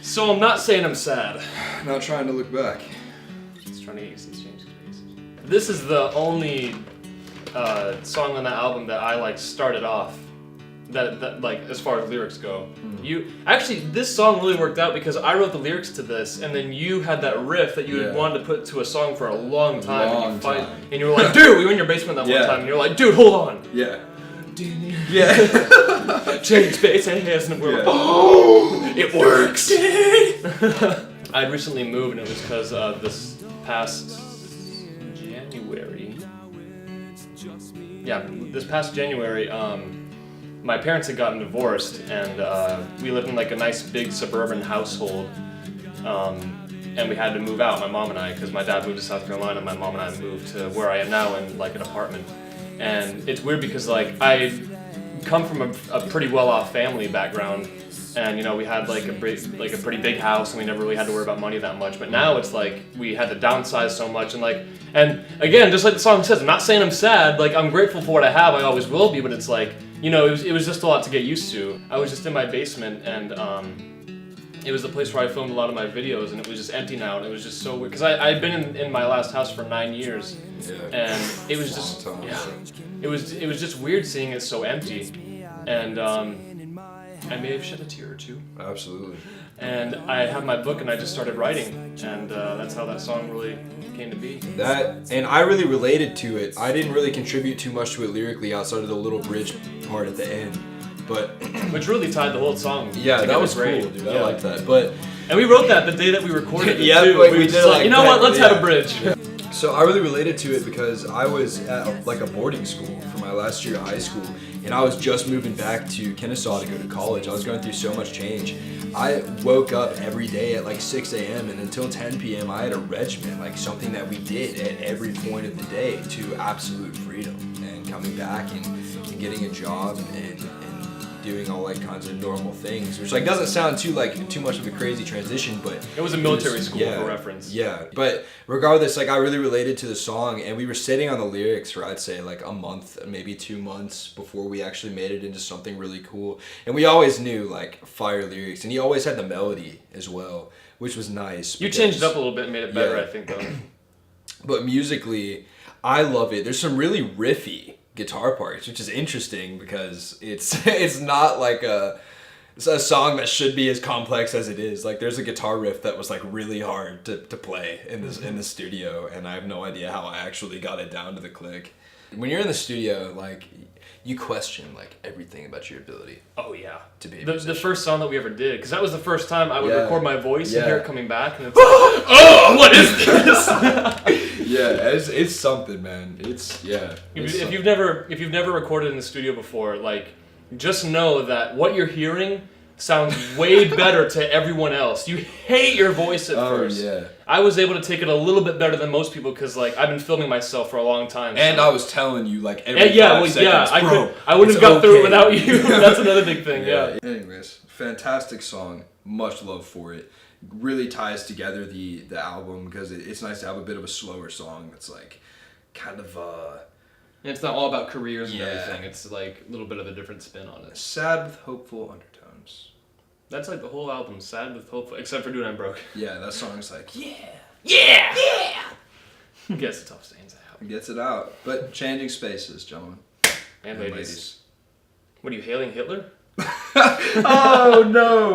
So I'm not saying I'm sad. Not trying to look back. Just trying to get used to these changes, please. This is the only song on that album that I like started off. That like as far as lyrics go. You actually this song really worked out because I wrote the lyrics to this, and then you had that riff that you had wanted to put to a song for a long time. And you were like, dude, we were in your basement that one time, and you're like, dude, hold on. Yeah. Yeah. Change space and his, and we're like, oh, it works. I recently moved, and it was because this past January. Yeah, this past January, my parents had gotten divorced, and we lived in like a nice big suburban household. And we had to move out, my mom and I, because my dad moved to South Carolina. My mom and I moved to where I am now in like an apartment. And it's weird because like I come from a pretty well-off family background, and you know we had like a pretty big house, and we never really had to worry about money that much. But now it's like we had to downsize so much, and again, just like the song says, I'm not saying I'm sad. Like I'm grateful for what I have, I always will be. But it's like, you know, it was just a lot to get used to. I was just in my basement, and it was the place where I filmed a lot of my videos, and it was just empty now, and it was just so weird. Because I'd been in my last house for 9 years, and it was just, it was just weird seeing it so empty, and I may have shed a tear or two. Absolutely. And I had my book, and I just started writing, and that's how that song really came to be. And I really related to it. I didn't really contribute too much to it lyrically outside of the little bridge part at the end. But which really tied the whole song. Yeah, that was great. Cool, dude. I like that. And we wrote that the day that we recorded it too. Like, we did like, you know what? Let's have a bridge. So I really related to it because I was at a boarding school for my last year of high school, and I was just moving back to Kennesaw to go to college. I was going through so much change. I woke up every day at like 6 a.m. and until 10 p.m. I had a regimen, like something that we did at every point of the day to absolute freedom, and coming back and getting a job and doing all like kinds of normal things, which like doesn't sound too much of a crazy transition, but it was a military school for reference. Yeah, but regardless, like I really related to the song, and we were sitting on the lyrics for I'd say like a month, maybe 2 months before we actually made it into something really cool. And we always knew like fire lyrics, and he always had the melody as well, which was nice. You changed it up a little bit and made it better, I think, though. But musically, I love it. There's some really riffy guitar parts, which is interesting because it's not like it's a song that should be as complex as it is. Like there's a guitar riff that was like really hard to play in the studio, and I have no idea how I actually got it down to the click. When you're in the studio, like you question like everything about your ability. Oh yeah. To be the first song that we ever did, because that was the first time I would record my voice and hear it coming back, and it's like, oh, what is this? Yeah, it's something, man. If you've never recorded in the studio before, like just know that what you're hearing sounds way better to everyone else. You hate your voice at first. Yeah. I was able to take it a little bit better than most people because like I've been filming myself for a long time. And I was telling you like every 5 seconds, I wouldn't have got through it without you. That's another big thing. Yeah. Anyways, fantastic song. Much love for it. Really ties together the album because it's nice to have a bit of a slower song that's like kind of and it's not all about careers and everything. It's like a little bit of a different spin on it. Sad with hopeful undertones. That's like the whole album, sad with hopeful, except for Dude I'm Broke. Yeah, that song's like yeah. Gets the tough stains out. Gets it out. But changing spaces, gentlemen and ladies. What are you hailing Hitler? Oh no.